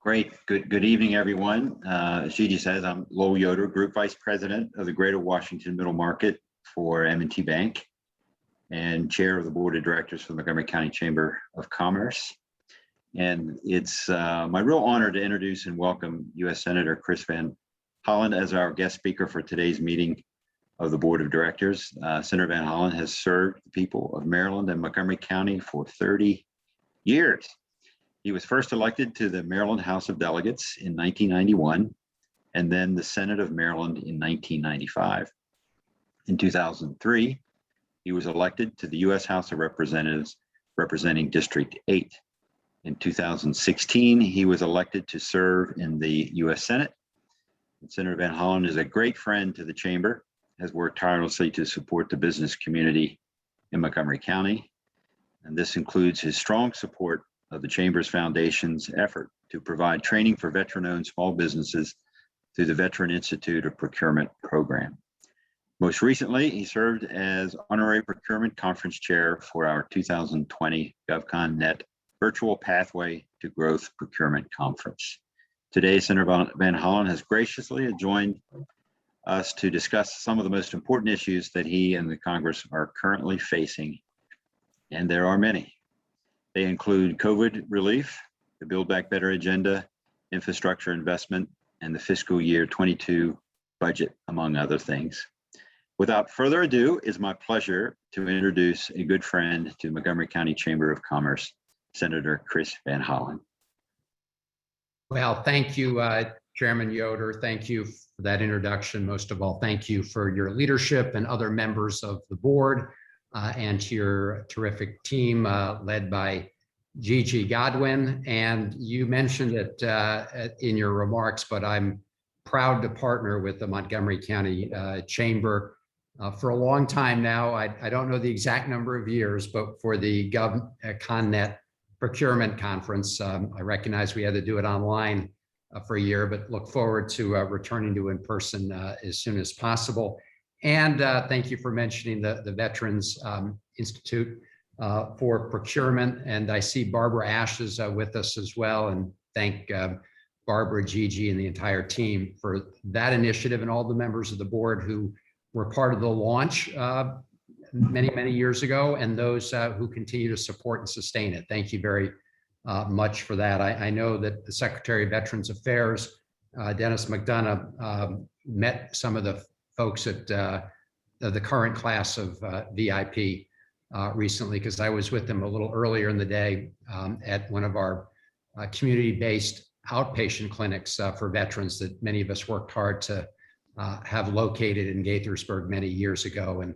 Great. Good evening, everyone. As Gigi says, I'm Lowell Yoder, Group Vice President of the Greater Washington Middle Market for M&T Bank and Chair of the Board of Directors for the Montgomery County Chamber of Commerce. And it's my real honor to introduce and welcome U.S. Senator Chris Van Hollen as our guest speaker for today's meeting of the Board of Directors. Senator Van Hollen has served the people of Maryland and Montgomery County for 30 years. He was first elected to the Maryland House of Delegates in 1991, and then the Senate of Maryland in 1995. In 2003, he was elected to the U.S. House of Representatives representing District 8. In 2016, he was elected to serve in the U.S. Senate. And Senator Van Hollen is a great friend to the Chamber, has worked tirelessly to support the business community in Montgomery County. And this includes his strong support of the Chamber's Foundation's effort to provide training for veteran-owned small businesses through the Veteran Institute of Procurement program. Most recently, he served as Honorary Procurement Conference Chair for our 2020 GovConNet Virtual Pathway to Growth Procurement Conference. Today, Senator Van Hollen has graciously joined us to discuss some of the most important issues that he and the Congress are currently facing, and there are many. They include COVID relief, the Build Back Better agenda, infrastructure investment, and the fiscal year 22 budget, among other things. Without further ado, it's my pleasure to introduce a good friend to Montgomery County Chamber of Commerce, Senator Chris Van Hollen. Well, thank you, Chairman Yoder. Thank you for that introduction. Most of all, thank you for your leadership and other members of the board. And to your terrific team led by Gigi Godwin. And you mentioned it in your remarks, but I'm proud to partner with the Montgomery County Chamber for a long time now. I don't know the exact number of years, but for the GovConNet Procurement Conference, I recognize we had to do it online for a year, but look forward to returning to in person as soon as possible. And thank you for mentioning the Veterans Institute for Procurement. And I see Barbara Ash is with us as well. And thank Barbara, Gigi, and the entire team for that initiative and all the members of the board who were part of the launch many years ago, and those who continue to support and sustain it. Thank you very much for that. I know that the Secretary of Veterans Affairs, Dennis McDonough, met some of the folks at the current class of VIP recently, because I was with them a little earlier in the day at one of our community-based outpatient clinics for veterans that many of us worked hard to have located in Gaithersburg many years ago. And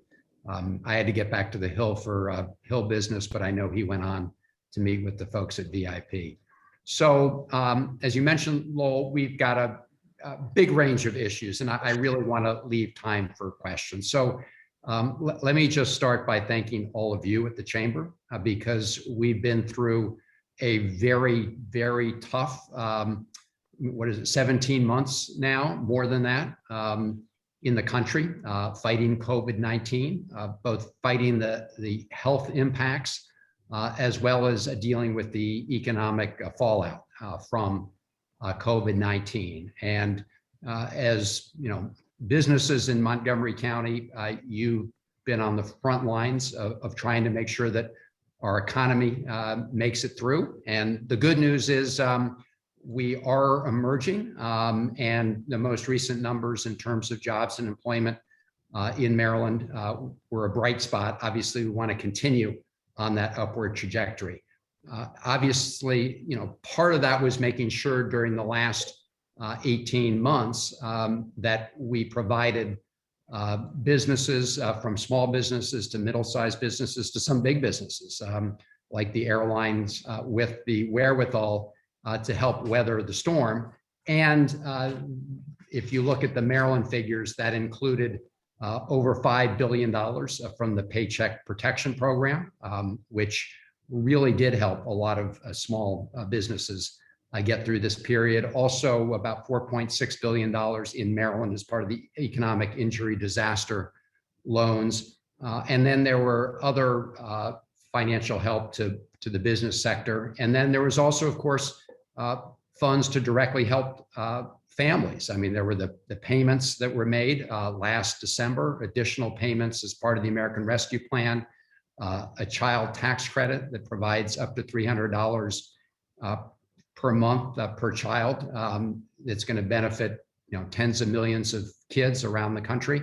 I had to get back to the Hill for Hill business, but I know he went on to meet with the folks at VIP. So as you mentioned, Lowell, we've got a big range of issues, and I really want to leave time for questions. So let me just start by thanking all of you at the Chamber because we've been through a very tough, 17 months now, more than that, in the country, fighting COVID-19, both fighting the health impacts as well as dealing with the economic fallout from COVID-19. And as you know, businesses in Montgomery County, you've been on the front lines of trying to make sure that our economy makes it through. And the good news is we are emerging, and the most recent numbers in terms of jobs and employment in Maryland were a bright spot. Obviously, we want to continue on that upward trajectory. Obviously, you know, part of that was making sure during the last 18 months that we provided businesses from small businesses to middle-sized businesses to some big businesses like the airlines with the wherewithal to help weather the storm. And if you look at the Maryland figures, that included over $5 billion from the Paycheck Protection Program, which really did help a lot of small businesses get through this period. Also, about $4.6 billion in Maryland as part of the economic injury disaster loans. And then there were other financial help to the business sector. And then there was also, of course, funds to directly help families. I mean, there were the payments that were made last December, additional payments as part of the American Rescue Plan, a child tax credit that provides up to $300 per month per child. It's going to benefit tens of millions of kids around the country,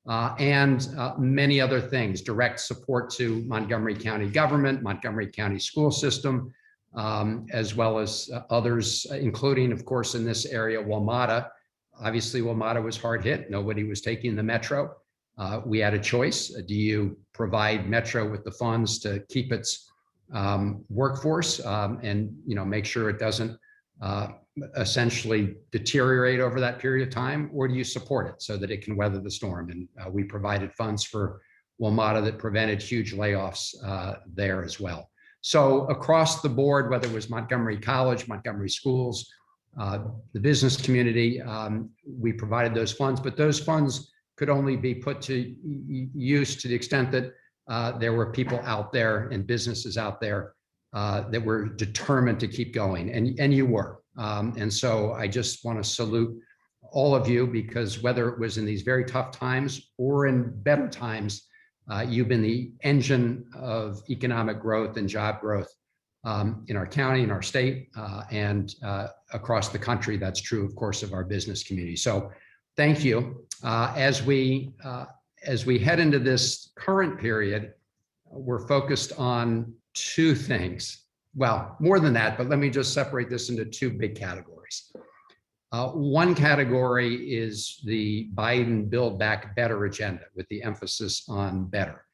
and many other things, direct support to Montgomery County government, Montgomery County school system, as well as others, including, of course, in this area, WMATA. Obviously, WMATA was hard hit. Nobody was taking the Metro. We had a choice. Do you provide Metro with the funds to keep its workforce and make sure it doesn't essentially deteriorate over that period of time, or do you support it so that it can weather the storm? And we provided funds for WMATA that prevented huge layoffs there as well. So across the board, whether it was Montgomery College, Montgomery schools, the business community, we provided those funds, but those funds could only be put to use to the extent that there were people out there and businesses out there that were determined to keep going, and you were. And so I just want to salute all of you, because whether it was in these very tough times or in better times, you've been the engine of economic growth and job growth in our county, in our state, and across the country. That's true, of course, of our business community. So thank you. As we head into this current period, we're focused on two things. Well, more than that, but let me just separate this into two big categories. One category is the Biden Build Back Better agenda, with the emphasis on better.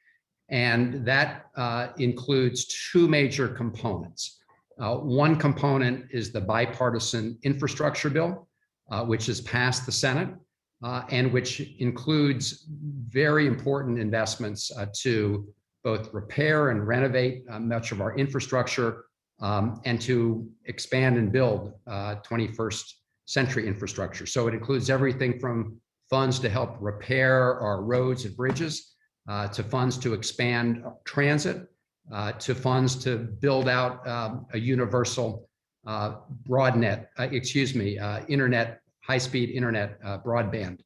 And that includes two major components. One component is the bipartisan infrastructure bill, which has passed the Senate, and which includes very important investments to both repair and renovate much of our infrastructure, and to expand and build 21st century infrastructure. So it includes everything from funds to help repair our roads and bridges, to funds to expand transit, to funds to build out a universal internet, high-speed internet broadband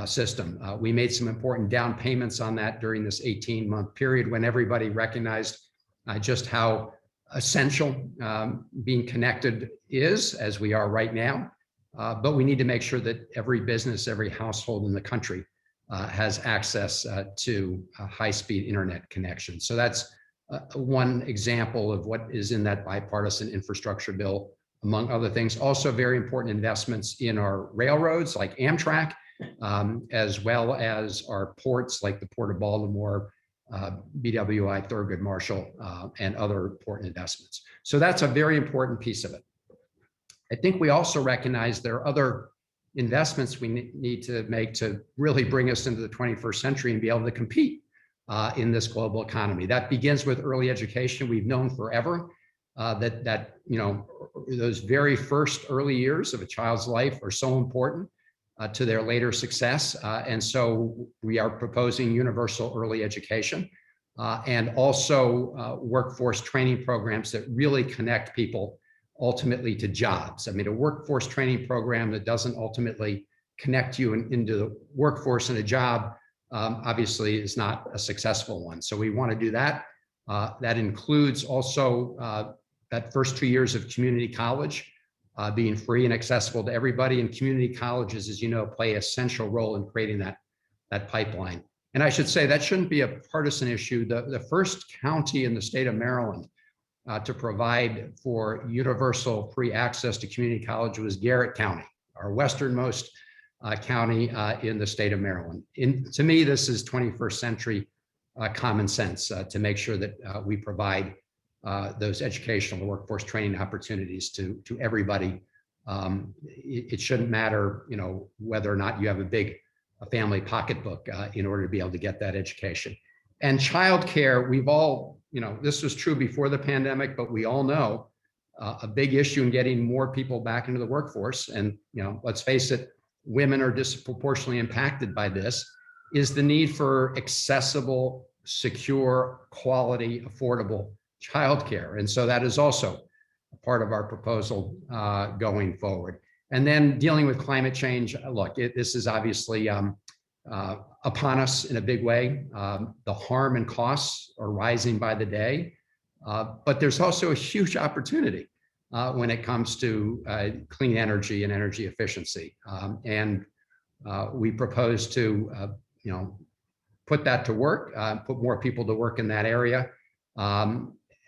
system. We made some important down payments on that during this 18-month period when everybody recognized just how essential being connected is, as we are right now. But we need to make sure that every business, every household in the country has access to high-speed internet connection. So that's one example of what is in that bipartisan infrastructure bill, among other things. Also very important investments in our railroads like Amtrak, as well as our ports like the Port of Baltimore, BWI, Thurgood Marshall, and other important investments. So that's a very important piece of it. I think we also recognize there are other investments we need to make to really bring us into the 21st century and be able to compete in this global economy. That begins with early education. We've known forever that those very first early years of a child's life are so important to their later success. And so we are proposing universal early education and also workforce training programs that really connect people ultimately to jobs. I mean, a workforce training program that doesn't ultimately connect you into the workforce and a job obviously is not a successful one. So we want to do that. That includes also that first 2 years of community college being free and accessible to everybody. And community colleges, as you know, play an essential role in creating that pipeline. And I should say that shouldn't be a partisan issue. The first county in the state of Maryland to provide for universal free access to community college was Garrett County, our westernmost county in the state of Maryland. To me, this is 21st century common sense to make sure that we provide those educational workforce training opportunities to everybody. It shouldn't matter, whether or not you have a family pocketbook in order to be able to get that education. And childcare, we've all, this was true before the pandemic, but we all know a big issue in getting more people back into the workforce. And, let's face it, women are disproportionately impacted by this, is the need for accessible, secure, quality, affordable childcare. And so that is also part of our proposal going forward. And then dealing with climate change. Look, this is obviously upon us in a big way. The harm and costs are rising by the day, but there's also a huge opportunity when it comes to clean energy and energy efficiency. We propose to, put that to work, put more people to work in that area,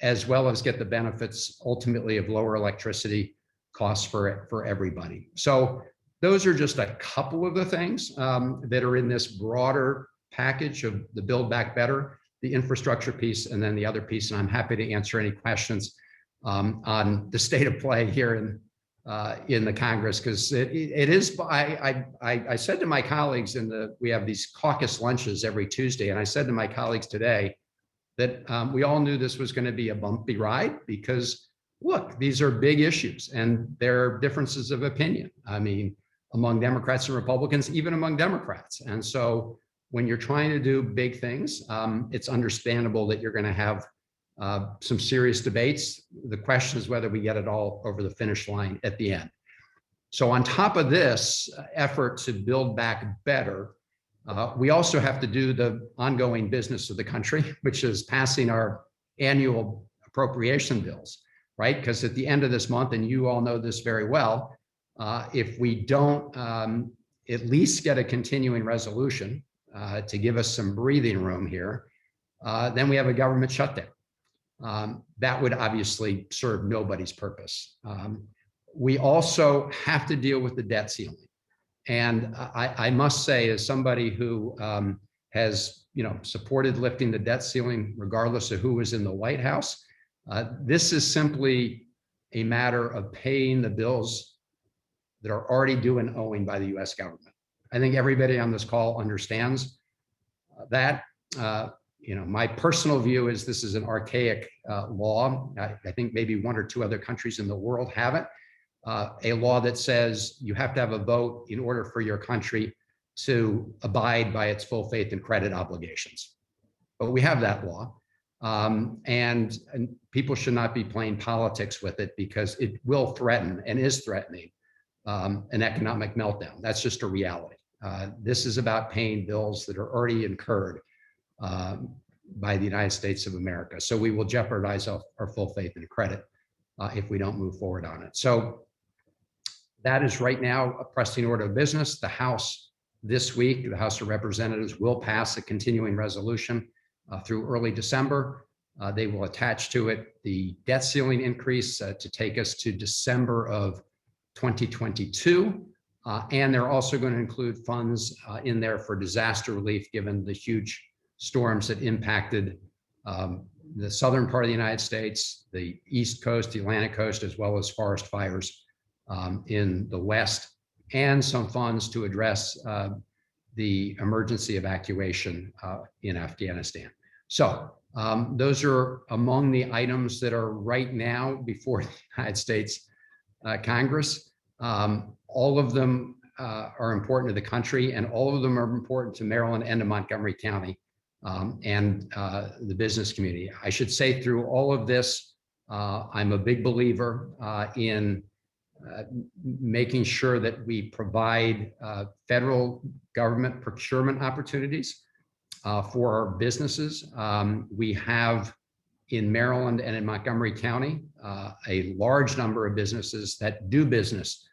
as well as get the benefits ultimately of lower electricity costs for everybody. So those are just a couple of the things that are in this broader package of the Build Back Better, the infrastructure piece, and then the other piece. And I'm happy to answer any questions on the state of play here in the Congress, because it is. I said to my colleagues we have these caucus lunches every Tuesday, and I said to my colleagues today that we all knew this was going to be a bumpy ride because, look, these are big issues and there are differences of opinion. I mean, among Democrats and Republicans, even among Democrats. And so when you're trying to do big things, it's understandable that you're going to have some serious debates. The question is whether we get it all over the finish line at the end. So on top of this effort to build back better, we also have to do the ongoing business of the country, which is passing our annual appropriation bills, right? Because at the end of this month, and you all know this very well, if we don't at least get a continuing resolution to give us some breathing room here, then we have a government shutdown. That would obviously serve nobody's purpose. We also have to deal with the debt ceiling. And I must say, as somebody who has supported lifting the debt ceiling, regardless of who was in the White House, this is simply a matter of paying the bills that are already due and owing by the US government. I think everybody on this call understands that. My personal view is this is an archaic law. I think maybe one or two other countries in the world have it. A law that says you have to have a vote in order for your country to abide by its full faith and credit obligations. But we have that law. And people should not be playing politics with it because it will threaten and is threatening an economic meltdown. That's just a reality. This is about paying bills that are already incurred by the United States of America. So we will jeopardize our full faith and credit if we don't move forward on it. So that is right now a pressing order of business. The House this week, the House of Representatives will pass a continuing resolution through early December. They will attach to it the debt ceiling increase to take us to December of 2022. And they're also going to include funds in there for disaster relief, given the huge storms that impacted the southern part of the United States, the East Coast, the Atlantic coast, as well as forest fires in the West, and some funds to address the emergency evacuation in Afghanistan. So those are among the items that are right now before the United States Congress. All of them are important to the country, and all of them are important to Maryland and to Montgomery County and the business community. I should say through all of this, I'm a big believer in making sure that we provide federal government procurement opportunities for our businesses. We have in Maryland and in Montgomery County a large number of businesses that do business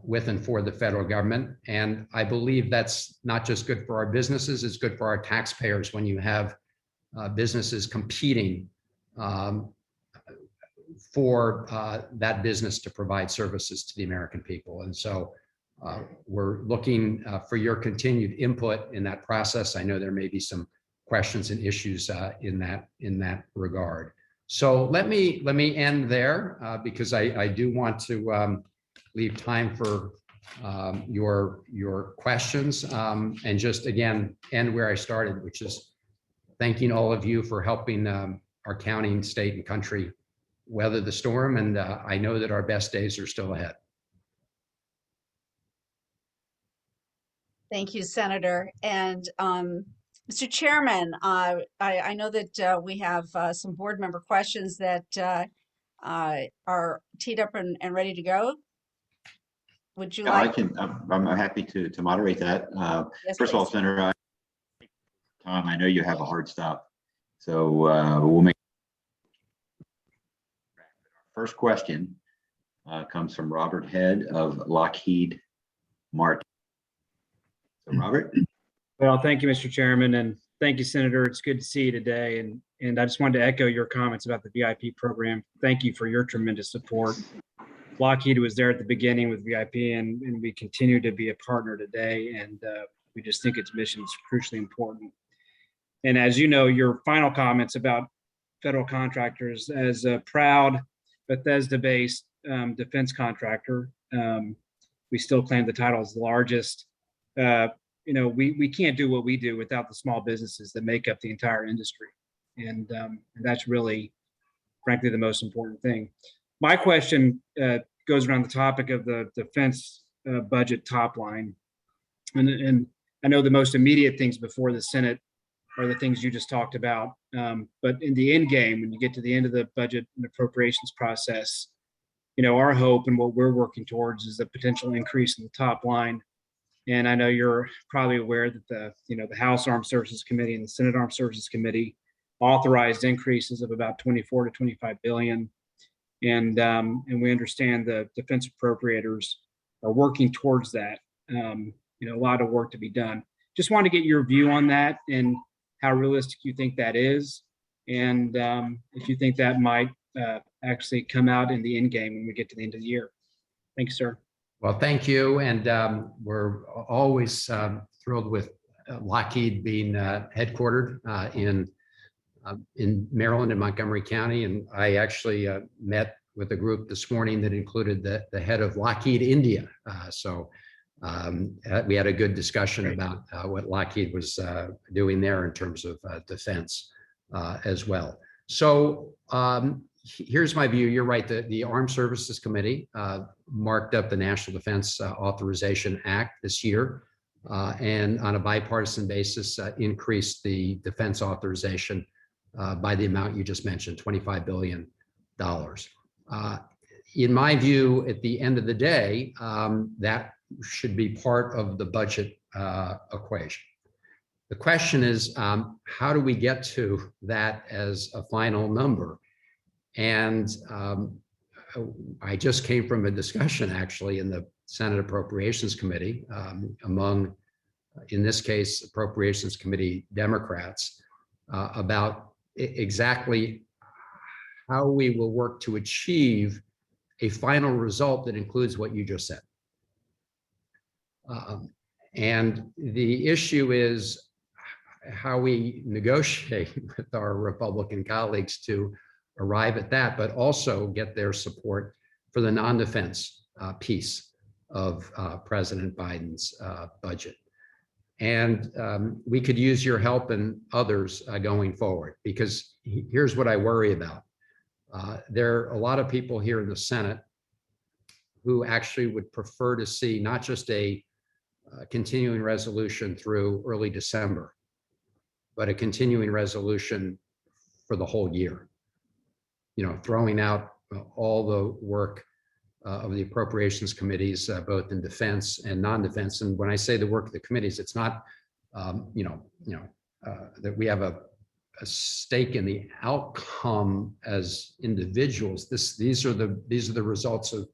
with and for the federal government. And I believe that's not just good for our businesses, it's good for our taxpayers when you have businesses competing for that business to provide services to the American people. And so we're looking for your continued input in that process. I know there may be some questions and issues in that regard. So let me end there because I do want to leave time for your questions and just again end where I started, which is thanking all of you for helping our county and state and country weather the storm. And I know that our best days are still ahead. Thank you, Senator. And Mr. Chairman, I know that we have some board member questions that are teed up and ready to go. Would you Yeah, like? I'm happy to moderate that. Yes, First of all, please. Senator, Tom, I know you have a hard stop, so we'll make. First question comes from Robert Head of Lockheed Martin. So Robert. Well, thank you, Mr. Chairman, and thank you, Senator. It's good to see you today. And I just wanted to echo your comments about the VIP program. Thank you for your tremendous support. Lockheed was there at the beginning with VIP, and we continue to be a partner today. And we just think its mission is crucially important. And as you know, your final comments about federal contractors, as a proud Bethesda-based defense contractor, we still claim the title as the largest. We can't do what we do without the small businesses that make up the entire industry. And that's really, frankly, the most important thing. My question goes around the topic of the defense budget top line. And I know the most immediate things before the Senate are the things you just talked about. But in the end game, when you get to the end of the budget and appropriations process, our hope and what we're working towards is the potential increase in the top line. And I know you're probably aware that the House Armed Services Committee and the Senate Armed Services Committee authorized increases of about 24 to 25 billion. And we understand the defense appropriators are working towards that. A lot of work to be done. Just want to get your view on that and how realistic you think that is. And if you think that might actually come out in the end game when we get to the end of the year. Thank you, sir. Well, thank you. And we're always thrilled with Lockheed being headquartered in Maryland and Montgomery County. And I actually met with a group this morning that included the head of Lockheed India. So we had a good discussion about what Lockheed was doing there in terms of defense as well. So here's my view. You're right. The Armed Services Committee marked up the National Defense Authorization Act this year, and on a bipartisan basis, increased the defense authorization by the amount you just mentioned, $25 billion. In my view, at the end of the day, that should be part of the budget equation. The question is, how do we get to that as a final number? And I just came from a discussion actually in the Senate Appropriations Committee among, in this case, Appropriations Committee Democrats about exactly how we will work to achieve a final result that includes what you just said. And the issue is how we negotiate with our Republican colleagues to arrive at that, but also get their support for the non-defense piece of President Biden's budget. And we could use your help and others going forward, because here's what I worry about. There are a lot of people here in the Senate who actually would prefer to see not just a continuing resolution through early December, but a continuing resolution for the whole year. Throwing out all the work of the appropriations committees, both in defense and non-defense. And when I say the work of the committees, it's not, that we have a stake in the outcome as individuals. These are the results of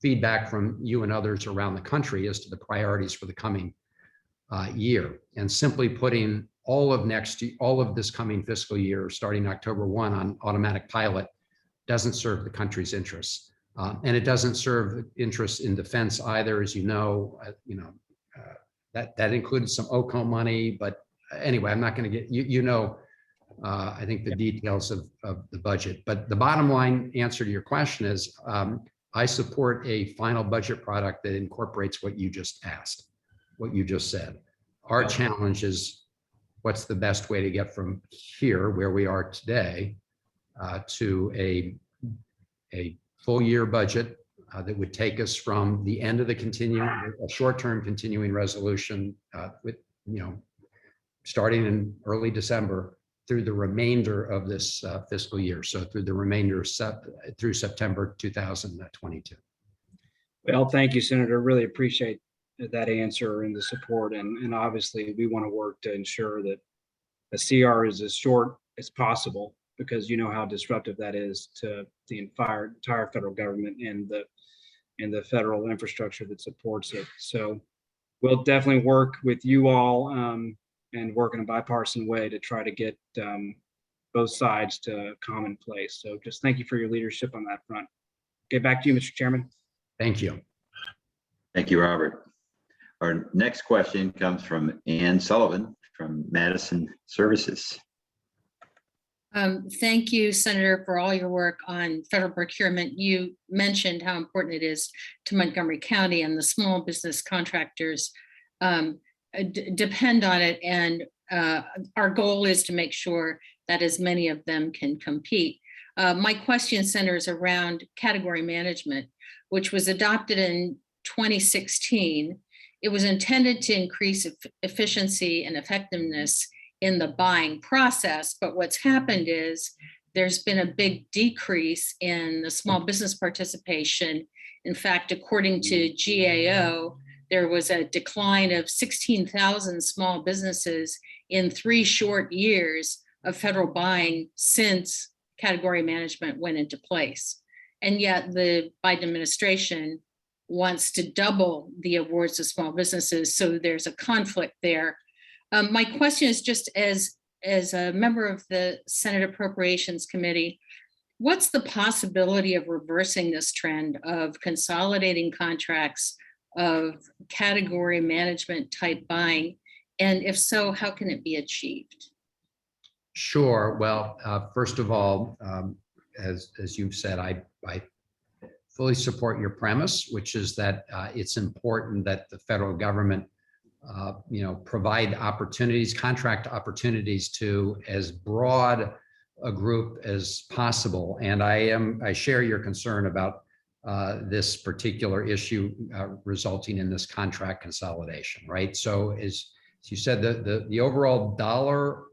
feedback from you and others around the country as to the priorities for the coming year. And simply putting all of this coming fiscal year, starting October 1 on automatic pilot, doesn't serve the country's interests. And it doesn't serve interests in defense either, as you know. That included some OCO money, but anyway, I'm not going to get, I think the details of the budget. But the bottom line answer to your question is, I support a final budget product that incorporates what you just asked, what you just said. Our challenge is, what's the best way to get from here, where we are today, to a full year budget that would take us from the end of a short-term continuing resolution with, starting in early December through the remainder of this fiscal year. So through the remainder of through September 2022. Well, thank you, Senator. Really appreciate that answer and the support. And obviously, we want to work to ensure that the CR is as short as possible, because you know how disruptive that is to the entire federal government and the federal infrastructure that supports it. So we'll definitely work with you all and work in a bipartisan way to try to get both sides to a common place. So just thank you for your leadership on that front. Get back to you, Mr. Chairman. Thank you. Thank you, Robert. Our next question comes from Ann Sullivan from Madison Services. Thank you, Senator, for all your work on federal procurement. You mentioned how important it is to Montgomery County, and the small business contractors depend on it. And our goal is to make sure that as many of them can compete. My question centers around category management, which was adopted in 2016. It was intended to increase efficiency and effectiveness in the buying process. But what's happened is there's been a big decrease in the small business participation. In fact, according to GAO, there was a decline of 16,000 small businesses in 3 short years of federal buying since category management went into place. And yet the Biden administration wants to double the awards to small businesses. So there's a conflict there. My question is, just as a member of the Senate Appropriations Committee, what's the possibility of reversing this trend of consolidating contracts, of category management type buying? And if so, how can it be achieved? Sure. Well, first of all, as you've said, I fully support your premise, which is that it's important that the federal government provide opportunities, contract opportunities to as broad a group as possible. And I share your concern about this particular issue resulting in this contract consolidation, right? So as you said, the overall dollar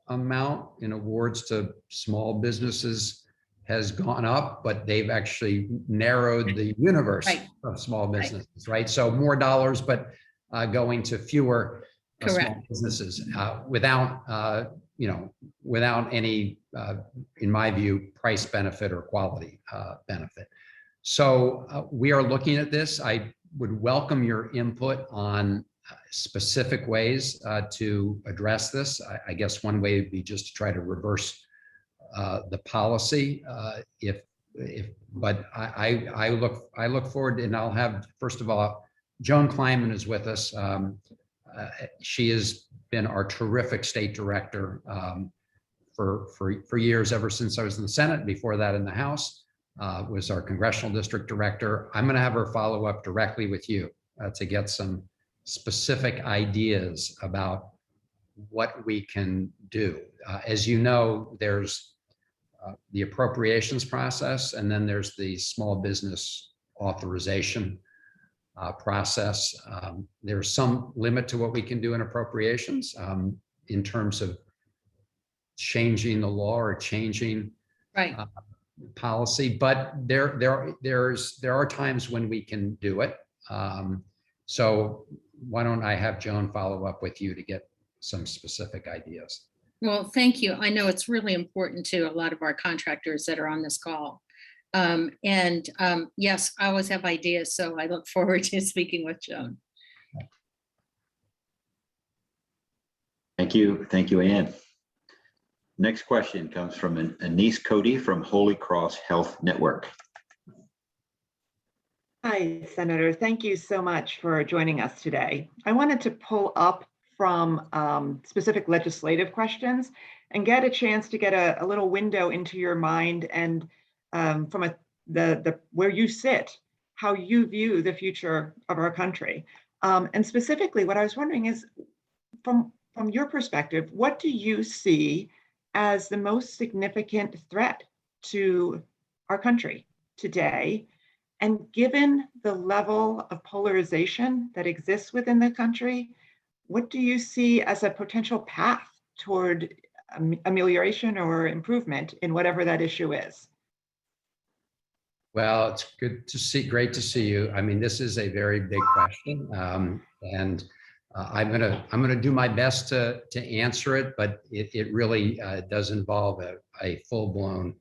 amount in awards to small businesses has gone up, but they've actually narrowed the universe of small businesses, right? So more dollars, but going to fewer small businesses without any, in my view, price benefit or quality benefit. So we are looking at this. I would welcome your input on specific ways to address this. I guess one way would be just to try to reverse the policy. But I look forward, and I'll have, first of all, Joan Kleinman is with us. She has been our terrific state director for years, ever since I was in the Senate. Before that, in the House, was our congressional district director. I'm going to have her follow up directly with you to get some specific ideas about what we can do. As you know, there's the appropriations process, and then there's the small business authorization process. There's some limit to what we can do in appropriations in terms of changing the law or changing policy, but there are times when we can do it. So why don't I have Joan follow up with you to get some specific ideas? Well, thank you. I know it's really important to a lot of our contractors that are on this call. Yes, I always have ideas, so I look forward to speaking with Joan. Thank you. Thank you, Ann. Next question comes from Anise Cody from Holy Cross Health Network. Hi, Senator. Thank you so much for joining us today. I wanted to pull up from specific legislative questions and get a chance to get a little window into your mind and from where you sit, how you view the future of our country. And specifically, what I was wondering is, from your perspective, what do you see as the most significant threat to our country today? And given the level of polarization that exists within the country, what do you see as a potential path toward amelioration or improvement in whatever that issue is? Well, it's good to see, great to see you. I mean, this is a very big question. And I'm gonna do my best to answer it, but it really does involve a full-blown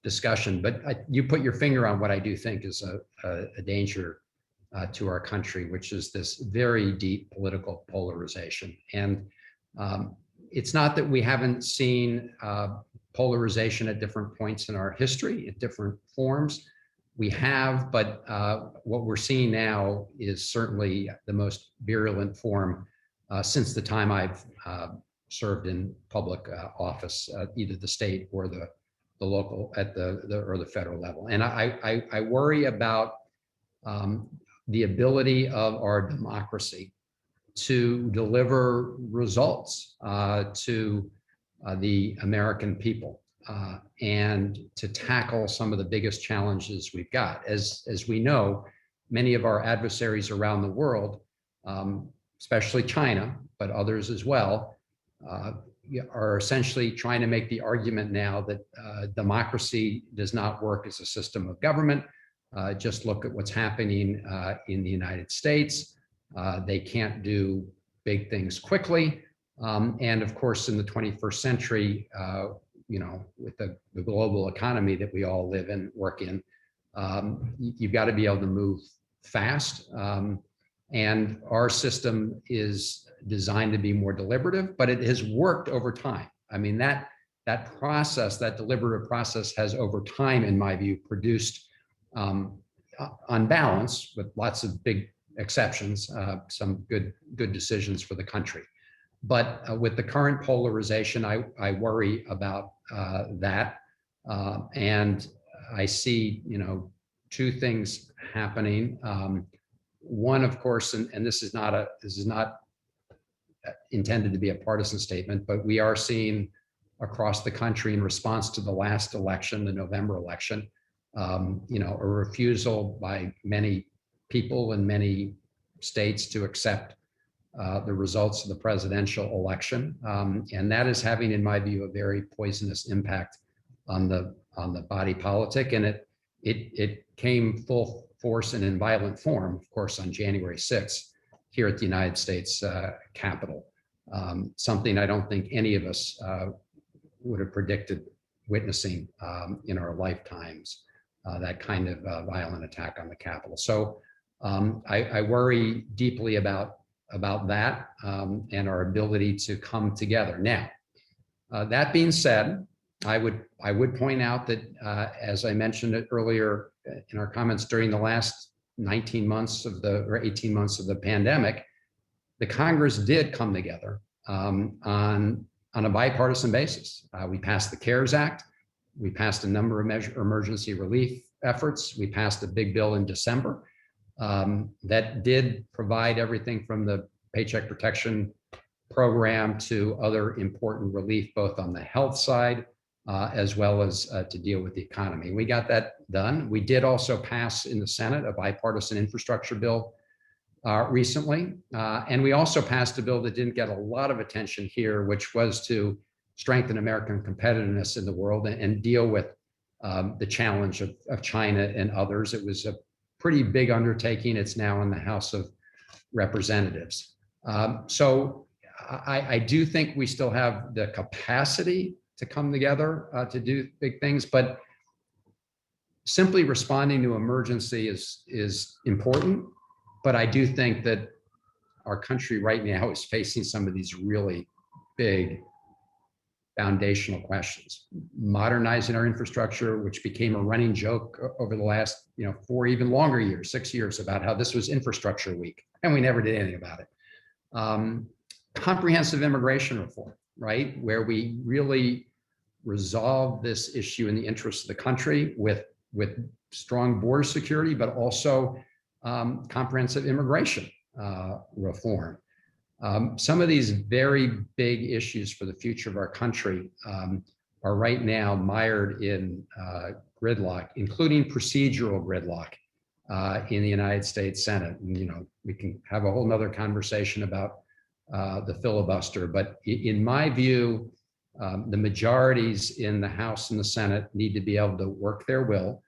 discussion. But you put your finger on what I do think is a danger to our country, which is this very deep political polarization. And it's not that we haven't seen polarization at different points in our history, at different forms. We have, but what we're seeing now is certainly the most virulent form since the time I've served in public office, either the state or the local at or the federal level. And I worry about the ability of our democracy to deliver results to the American people. And to tackle some of the biggest challenges we've got. As we know, many of our adversaries around the world, especially China, but others as well, are essentially trying to make the argument now that democracy does not work as a system of government. Just look at what's happening in the United States. They can't do big things quickly. And of course, in the 21st century, with the global economy that we all live in, work in, you've got to be able to move fast. And our system is designed to be more deliberative, but it has worked over time. I mean, that process, that deliberative process has over time, in my view, produced, on balance, with lots of big exceptions, some good decisions for the country. But with the current polarization, I worry about that. And I see, two things happening. One, of course, and this is not intended to be a partisan statement, but we are seeing across the country in response to the last election, the November election, a refusal by many people in many states to accept the results of the presidential election. And that is having, in my view, a very poisonous impact on the body politic. And it came full force and in violent form, of course, on January 6th here at the United States Capitol. Something I don't think any of us would have predicted witnessing in our lifetimes, that kind of violent attack on the Capitol. So I worry deeply about that and our ability to come together. Now, that being said, I would point out that as I mentioned it earlier in our comments, during the last 18 months of the pandemic, the Congress did come together on a bipartisan basis. We passed the CARES Act. We passed a number of emergency relief efforts. We passed a big bill in December that did provide everything from the Paycheck Protection Program to other important relief, both on the health side as well as to deal with the economy. We got that done. We did also pass in the Senate a bipartisan infrastructure bill recently. And we also passed a bill that didn't get a lot of attention here, which was to strengthen American competitiveness in the world and deal with the challenge of China and others. It was a pretty big undertaking. It's now in the House of Representatives. So I do think we still have the capacity to come together to do big things, but simply responding to emergency is important. But I do think that our country right now is facing some of these really big foundational questions. Modernizing our infrastructure, which became a running joke over the last 4 even longer years, 6 years, about how this was infrastructure week, and we never did anything about it. Comprehensive immigration reform, right, where we really resolve this issue in the interest of the country with strong border security, but also comprehensive immigration reform. Some of these very big issues for the future of our country are right now mired in gridlock, including procedural gridlock in the United States Senate. And, we can have a whole nother conversation about the filibuster, but in my view, The majorities in the House and the Senate need to be able to work their will.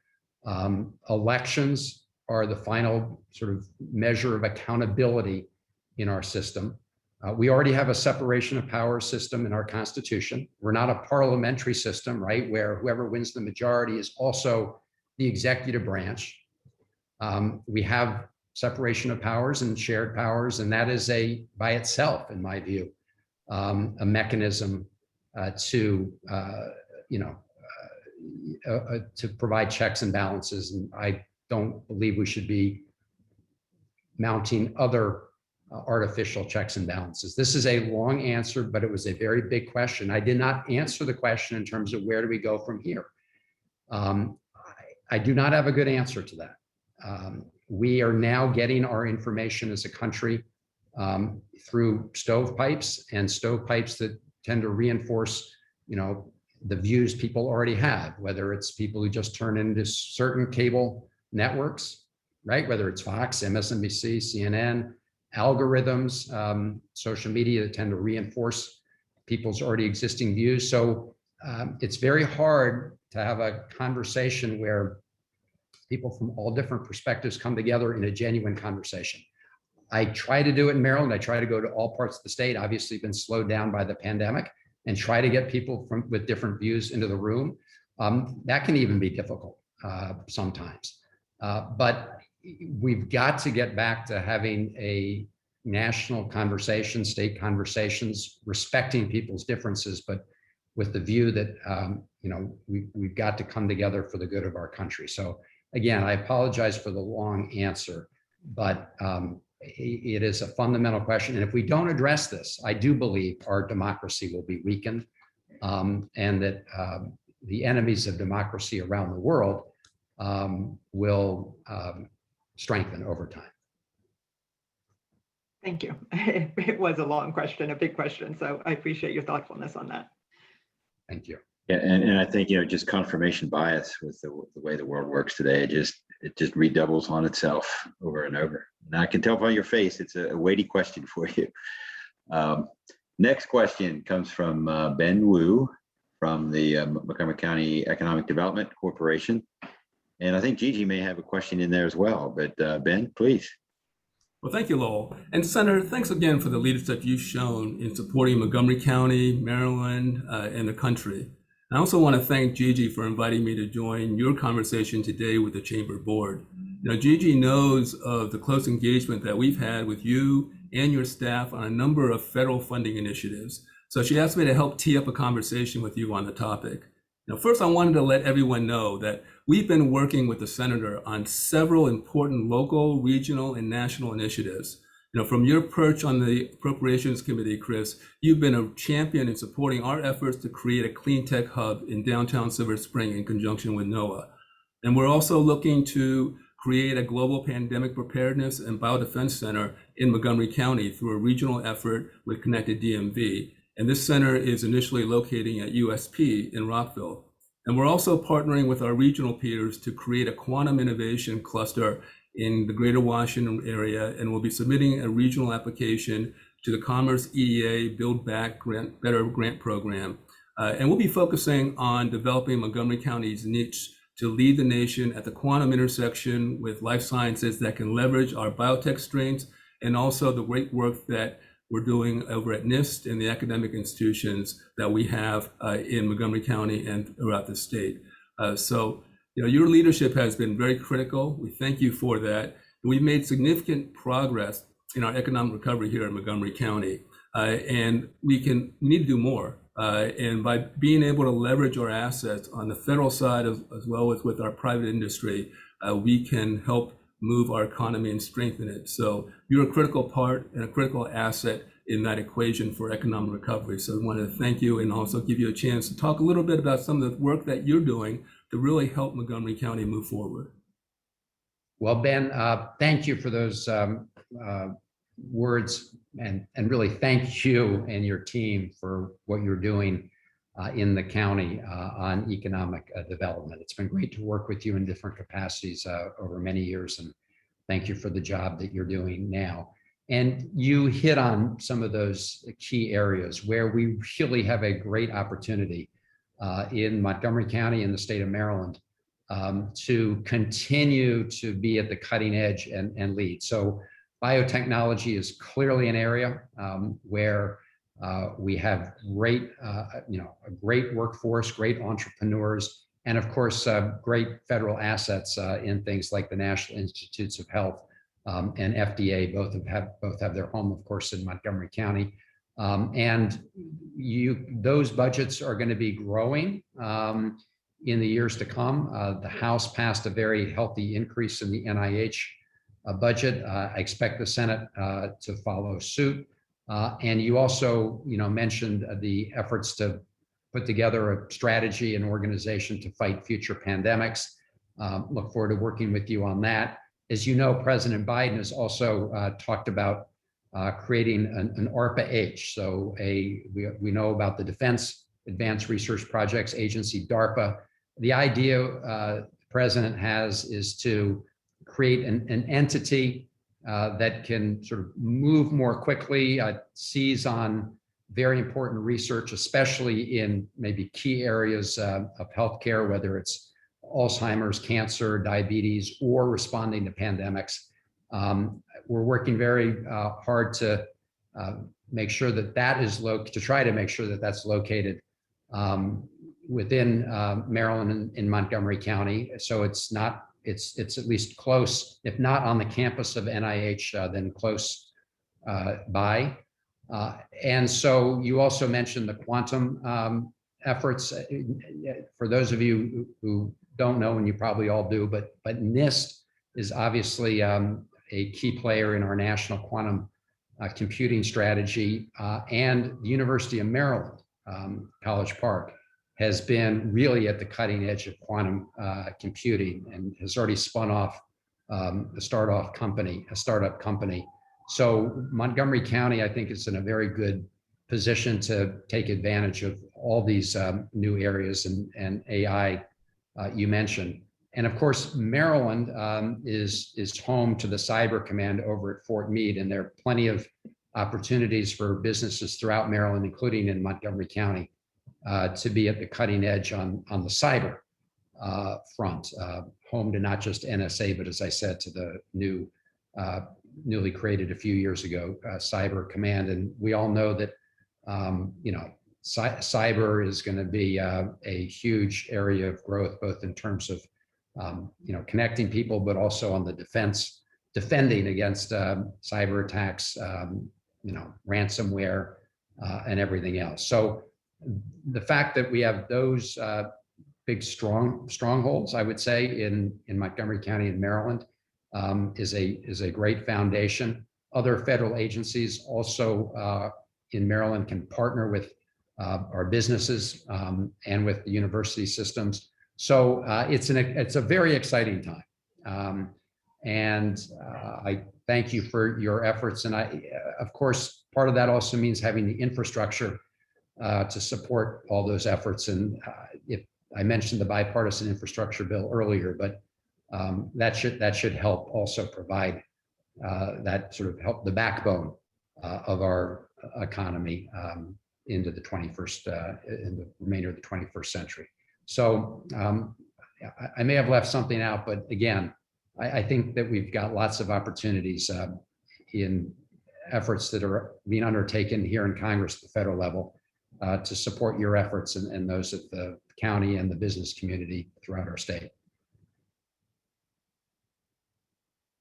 Elections are the final sort of measure of accountability in our system. We already have a separation of powers system in our Constitution. We're not a parliamentary system, right, where whoever wins the majority is also the executive branch. We have separation of powers and shared powers, and that is by itself, in my view, a mechanism to provide checks and balances. And I don't believe we should be mounting other artificial checks and balances. This is a long answer, but it was a very big question. I did not answer the question in terms of where do we go from here. I do not have a good answer to that. We are now getting our information as a country through stovepipes, and stovepipes that tend to reinforce, the views people already have, whether it's people who just turn into certain cable networks, right? Whether it's Fox, MSNBC, CNN, algorithms, social media that tend to reinforce people's already existing views. So it's very hard to have a conversation where people from all different perspectives come together in a genuine conversation. I try to do it in Maryland. I try to go to all parts of the state, obviously been slowed down by the pandemic, and try to get people with different views into the room. That can even be difficult sometimes. But we've got to get back to having a national conversation, state conversations, respecting people's differences, but with the view that we've got to come together for the good of our country. So again, I apologize for the long answer, but it is a fundamental question. And if we don't address this, I do believe our democracy will be weakened, and that the enemies of democracy around the world will strengthen over time. Thank you. It was a long question, a big question. So I appreciate your thoughtfulness on that. Thank you. Yeah, and I think, just confirmation bias with the way the world works today, it just redoubles on itself over and over. And I can tell by your face, it's a weighty question for you. Next question comes from Ben Wu from the Montgomery County Economic Development Corporation. And I think Gigi may have a question in there as well, but Ben, please. Well, thank you, Lowell. And Senator, thanks again for the leadership you've shown in supporting Montgomery County, Maryland, and the country. I also want to thank Gigi for inviting me to join your conversation today with the Chamber Board. Gigi knows of the close engagement that we've had with you and your staff on a number of federal funding initiatives. So she asked me to help tee up a conversation with you on the topic. First, I wanted to let everyone know that we've been working with the Senator on several important local, regional, and national initiatives. From your perch on the Appropriations Committee, Chris, you've been a champion in supporting our efforts to create a clean tech hub in downtown Silver Spring in conjunction with NOAA. And we're also looking to create a global pandemic preparedness and biodefense center in Montgomery County through a regional effort with Connected DMV. And this center is initially locating at USP in Rockville. And we're also partnering with our regional peers to create a quantum innovation cluster in the greater Washington area, and we'll be submitting a regional application to the Commerce EEA Build Back Better grant program. And we'll be focusing on developing Montgomery County's niche to lead the nation at the quantum intersection with life sciences that can leverage our biotech strengths and also the great work that we're doing over at NIST and the academic institutions that we have in Montgomery County and throughout the state. So your leadership has been very critical. We thank you for that. We've made significant progress in our economic recovery here in Montgomery County, and we need to do more. And by being able to leverage our assets on the federal side as well as with our private industry, we can help move our economy and strengthen it. So you're a critical part and a critical asset in that equation for economic recovery. So I wanted to thank you and also give you a chance to talk a little bit about some of the work that you're doing to really help Montgomery County move forward. Well, Ben, thank you for those words, and really thank you and your team for what you're doing in the county on economic development. It's been great to work with you in different capacities over many years, and thank you for the job that you're doing now. And you hit on some of those key areas where we really have a great opportunity in Montgomery County in the state of Maryland to continue to be at the cutting edge and lead. So biotechnology is clearly an area where we have great, a great workforce, great entrepreneurs, and of course, great federal assets in things like the National Institutes of Health and FDA. Both have their home, of course, in Montgomery County. And those budgets are going to be growing in the years to come. The House passed a very healthy increase in the NIH budget. I expect the Senate to follow suit. And you also, mentioned the efforts to put together a strategy and organization to fight future pandemics. Look forward to working with you on that. As you know, President Biden has also talked about creating an ARPA-H. So we know about the Defense Advanced Research Projects Agency, DARPA. The idea the president has is to create an entity that can sort of move more quickly, seize on very important research, especially in maybe key areas of healthcare, whether it's Alzheimer's, cancer, diabetes, or responding to pandemics. We're working very hard to make sure that is to try to make sure that that's located within Maryland in Montgomery County. So it's at least close, if not on the campus of NIH, then close by. And so you also mentioned the quantum efforts. For those of you who don't know, and you probably all do, but NIST is obviously a key player in our national quantum computing strategy. And the University of Maryland, College Park, has been really at the cutting edge of quantum computing and has already spun off a startup company. So Montgomery County, I think, is in a very good position to take advantage of all these new areas and AI you mentioned. And of course, Maryland is home to the Cyber Command over at Fort Meade, and there are plenty of opportunities for businesses throughout Maryland, including in Montgomery County, to be at the cutting edge on the cyber front, home to not just NSA, but as I said, to the newly created a few years ago, Cyber Command. And we all know that, cyber is going to be a huge area of growth, both in terms of, connecting people, but also on the defending against cyber attacks, ransomware, and everything else. So the fact that we have those big, strongholds, I would say, in Montgomery County and Maryland, is a great foundation. Other federal agencies also in Maryland can partner with our businesses and with the university systems. So it's a very exciting time. And I thank you for your efforts. And of course, part of that also means having the infrastructure to support all those efforts. And if I mentioned the bipartisan infrastructure bill earlier, but that should help also provide that sort of help the backbone of our economy into the 21st, in the remainder of the 21st century. So I may have left something out, but again, I think that we've got lots of opportunities in efforts that are being undertaken here in Congress at the federal level to support your efforts and those of the county and the business community throughout our state.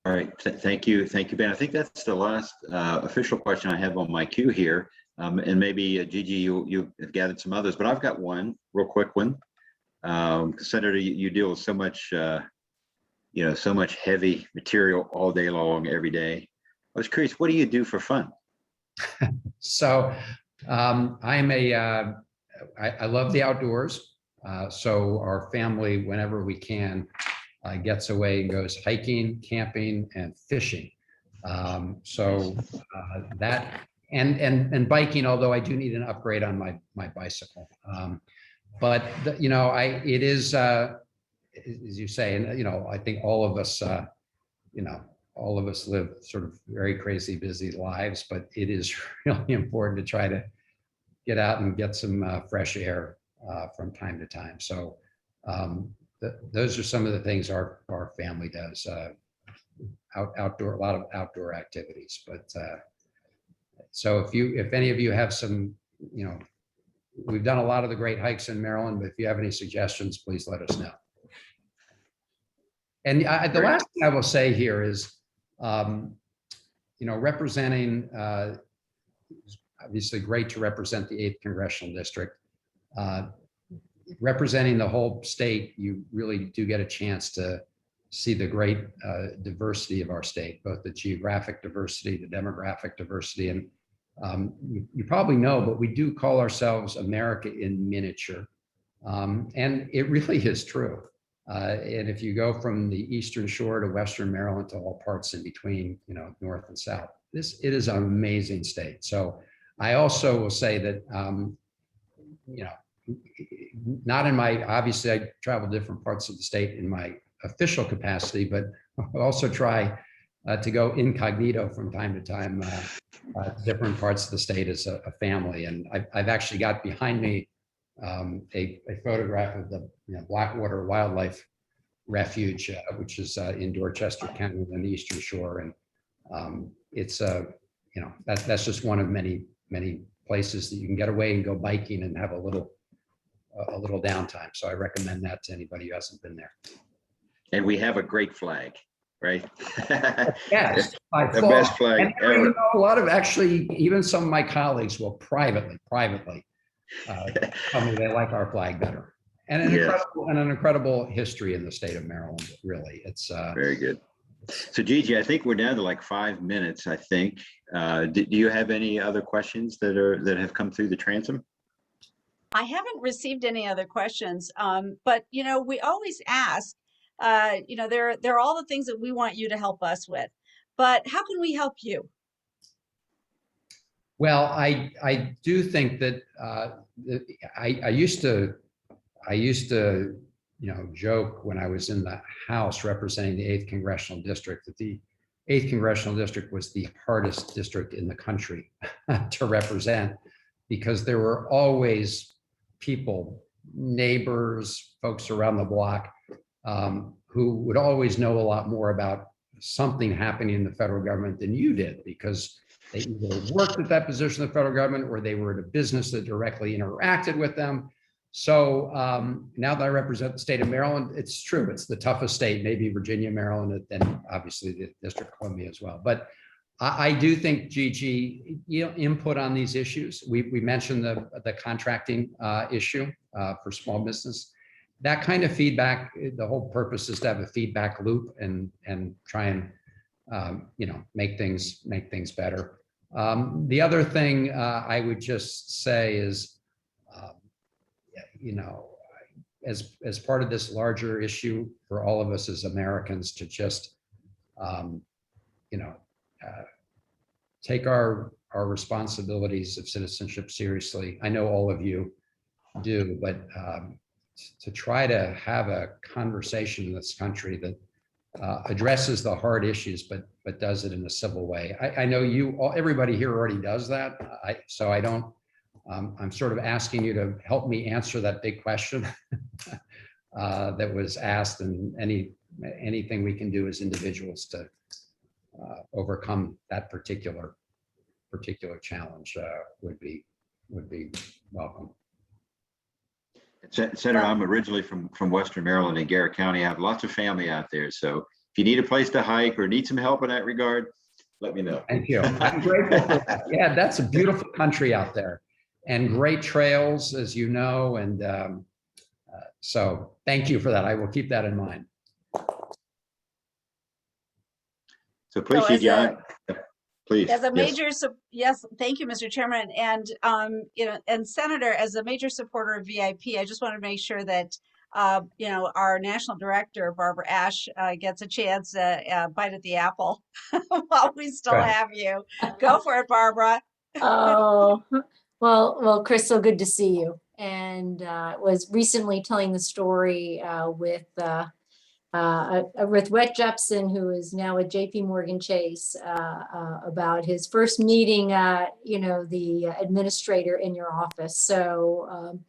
All right, thank you, Ben. I think that's the last official question I have on my queue here. And maybe Gigi, you have gathered some others, but I've got one real quick one. Senator, you deal with so much, so much heavy material all day long, every day. I was curious, what do you do for fun? So I love the outdoors. So our family, whenever we can, gets away and goes hiking, camping, and fishing. That and biking, although I do need an upgrade on my bicycle. But it is, as you say, and I think all of us, all of us live sort of very crazy, busy lives, but it is really important to try to get out and get some fresh air from time to time. So those are some of the things our family does. Outdoor, a lot of outdoor activities. But so if any of you have some, we've done a lot of the great hikes in Maryland, but if you have any suggestions, please let us know. And the last thing I will say here is, representing, obviously great to represent the 8th Congressional District. Representing the whole state, you really do get a chance to see the great diversity of our state, both the geographic diversity, the demographic diversity. And you probably know, but we do call ourselves America in miniature. And it really is true. And if you go from the Eastern Shore to Western Maryland to all parts in between, North and South, it is an amazing state. So I also will say that, not in my, obviously I travel different parts of the state in my official capacity, but I also try to go incognito from time to time, different parts of the state as a family. And I've actually got behind me a photograph of the Blackwater Wildlife Refuge, which is in Dorchester County on the Eastern Shore. And it's, that's just one of many places that you can get away and go biking and have a little downtime. So I recommend that to anybody who hasn't been there. And we have a great flag, right? Yes, the best flag and ever. A lot of, actually, even some of my colleagues will privately tell me they like our flag better. And an incredible history in the state of Maryland, really. It's very good. So Gigi, I think we're down to like 5 minutes, I think. Do you have any other questions that have come through the transom? I haven't received any other questions, but we always ask, there are all the things that we want you to help us with, but how can we help you? Well, I do think that I used to joke when I was in the House representing the 8th Congressional District that the 8th Congressional District was the hardest district in the country to represent, because there were always people, neighbors, folks around the block who would always know a lot more about something happening in the federal government than you did, because they either worked at that position in the federal government or they were in a business that directly interacted with them. So now that I represent the state of Maryland, it's true, it's the toughest state, maybe Virginia, Maryland, and obviously the District of Columbia as well. But I do think, Gigi, input on these issues. We mentioned the contracting issue for small business. That kind of feedback, the whole purpose is to have a feedback loop and try and make things better. The other thing I would just say is, as part of this larger issue for all of us as Americans, to just take our responsibilities of citizenship seriously. I know all of you do, but to try to have a conversation in this country that addresses the hard issues, but does it in a civil way. I know everybody here already does that. So I don't, I'm sort of asking you to help me answer that big question that was asked, and anything we can do as individuals to overcome that particular challenge would be welcome. Senator, I'm originally from Western Maryland in Garrett County. I have lots of family out there. So if you need a place to hike or need some help in that regard, let me know. Thank you. I'm grateful for that. Yeah, that's a beautiful country out there and great trails, as you know. And so thank you for that. I will keep that in mind. So please, So John. Please. As a Yes. major, yes, thank you, Mr. Chairman. And, and Senator, as a major supporter of VIP, I just want to make sure that, our national director, Barbara Ash, gets a chance, bite at the apple while we still have you. Go for it, Barbara. Oh, well, Chris, so good to see you. And was recently telling the story with with Rhett Jepson, who is now at JP Morgan Chase, about his first meeting, the administrator in your office. So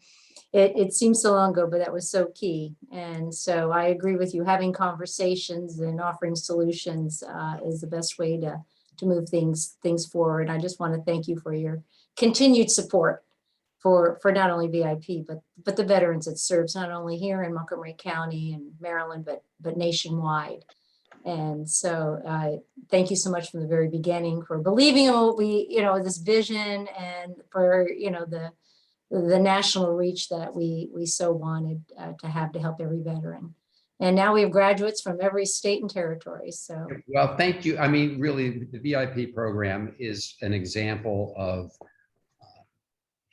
it seems so long ago, but that was so key. And so I agree with you, having conversations and offering solutions is the best way to move things forward. I just want to thank you for your continued support for not only VIP, but the veterans it serves, not only here in Montgomery County and Maryland, but nationwide. And so thank you so much from the very beginning for believing in what we, this vision, and for, the national reach that we so wanted to have to help every veteran. And now we have graduates from every state and territory. So, Well, thank you. I mean, really, the VIP program is an example of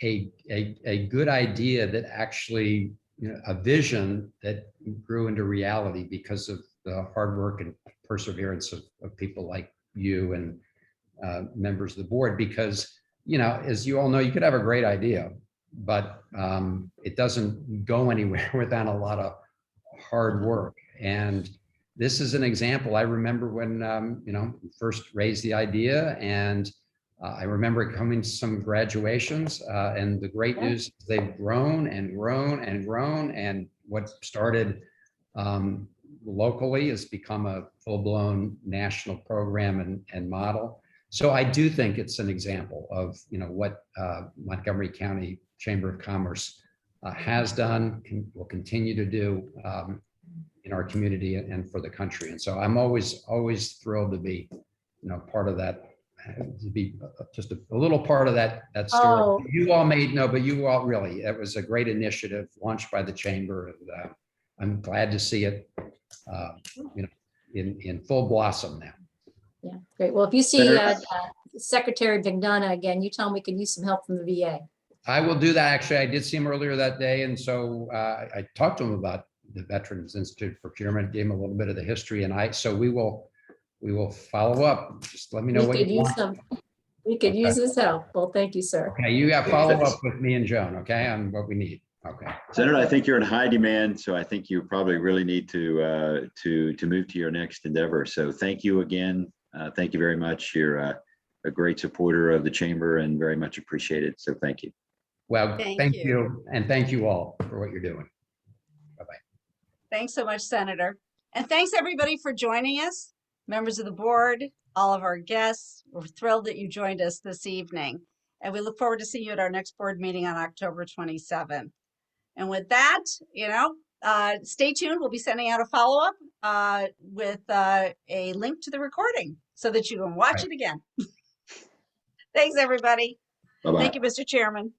a good idea that actually, a vision that grew into reality because of the hard work and perseverance of people like you and members of the board. Because, as you all know, you could have a great idea, but it doesn't go anywhere without a lot of hard work. And this is an example. I remember when, first raised the idea, and I remember coming to some graduations, and the great news is they've grown and grown and grown. And what started locally has become a full-blown national program and model. So I do think it's an example of, what Montgomery County Chamber of Commerce has done, will continue to do in our community and for the country. And so I'm always thrilled to be, part of that, to be just a little part of that story. Oh. You all really, it was a great initiative launched by the chamber. And I'm glad to see it, in full blossom now. Yeah, great. Well, if you see Secretary Bignana again, you tell him we could use some help from the VA. I will do that. Actually, I did see him earlier that day. And so I talked to him about the Veterans Institute procurement, gave him a little bit of the history, so we will follow up. Just let me know what you want. We could use his help. Well, thank you, sir. Okay, you got follow up with me and Joan, okay, on what we need. Okay. Senator, I think you're in high demand, so I think you probably really need to move to your next endeavor. So thank you again. Thank you very much. You're a great supporter of the chamber and very much appreciated. So thank you. Well, thank you. And thank you all for what you're doing. Bye-bye. Thanks so much, Senator. And thanks everybody for joining us, members of the board, all of our guests. We're thrilled that you joined us this evening. And we look forward to seeing you at our next board meeting on October 27th. And with that, stay tuned. We'll be sending out a follow-up with a link to the recording so that you can watch it again. Thanks, everybody. Bye-bye. Thank you, Mr. Chairman.